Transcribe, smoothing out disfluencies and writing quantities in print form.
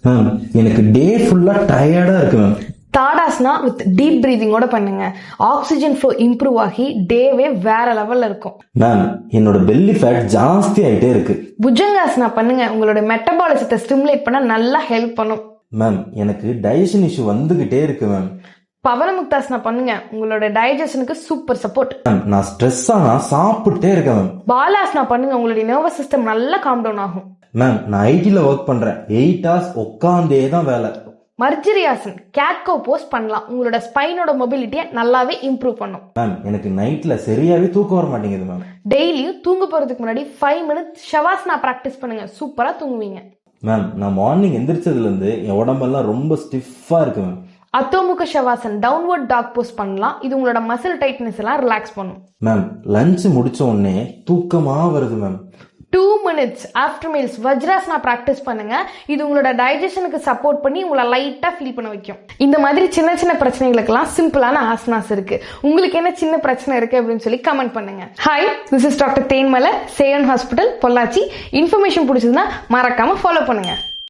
Ma'am எனக்கு டே ஃபுல்லா டயர்டா இருக்கு மேம். தாடாஸ்னா வித் டீப் பிரீதிங்கோட பண்ணுங்க. ஆக்சிஜன் ஃப்ளோ இம்ப்ரூவ் ஆகி டேவே வேற லெவல்ல இருக்கும். மேம் என்னோட பெல்லி ஃபேட் ஜாஸ்தி ஆயிட்டே இருக்கு. புஜங்காசனா பண்ணுங்க. உங்களோட மெட்டபாலிசத்தை ஸ்டிமுலேட் பண்ண நல்லா ஹெல்ப் பண்ணும். மேம் எனக்கு டைஜஷன் இஷ்யூ வந்துகிட்டே இருக்கு மேம். பவனமுக்தாசனா பண்ணுங்க. உங்களோட டைஜஷனுக்கு சூப்பர் சப்போர்ட். மேம் நான் ஸ்ட்ரெஸ் ஆனா சாப்பிட்டே இருக்கேன் மேம். பாலாசனா பண்ணுங்க. உங்களுடைய நர்வஸ் சிஸ்டம் நல்லா காம் டவுன் ஆகும். மேம் நான் ஐடில ஒர்க் பண்றேன். 8 hours உட்காந்தே தான் வேலை. மர்ஜரியாசன் கேட்கோ போஸ்ட் பண்ணலாம். உங்களோட ஸ்பைனோட மொபிலிட்டியை நல்லாவே இம்ப்ரூவ் பண்ணும். மேம் எனக்கு நைட்ல சரியாவே தூக்கம் வர மாட்டேங்குது மேம். டெய்லியும் தூங்க போறதுக்கு முன்னாடி 5 minutes ஷவாசனா பிராக்டிஸ் பண்ணுங்க. சூப்பரா தூங்குவீங்க. மேம் நான் மார்னிங் எந்திரிச்சதுல இருந்து என் உடம்பெல்லாம் ரொம்ப ஸ்டிஃபா இருக்கு மேம். அத்தோமுக ஷவாசன் டவுன்வர்ட் டாக் போஸ்ட் பண்ணலாம். இது உங்களோட மசில் டைட்னஸ் எல்லாம் ரிலாக்ஸ் பண்ணும். மேம் லஞ்ச் முடிச்ச உடனே தூக்கமா வருது ma'am. 2 minutes after meals Vajrasana practice பண்ணுங்க. இது உங்களோட டைஜஷனுக்கு சப்போர்ட் பண்ணி உங்களை லைட்டா ஃபீல் பண்ண வைக்கும். இந்த மாதிரி சின்ன சின்ன பிரச்சனைகளுக்கெல்லாம் சிம்பிளான ஆசனாஸ் இருக்கு. உங்களுக்கு என்ன சின்ன பிரச்சனை இருக்கு அப்படின்னு சொல்லி கமெண்ட் பண்ணுங்க. Hi, this is doctor Thenmalai, Cheran hospital, Pollachi. Information பிடிச்சதுன்னா மறக்காம ஃபாலோ பண்ணுங்க.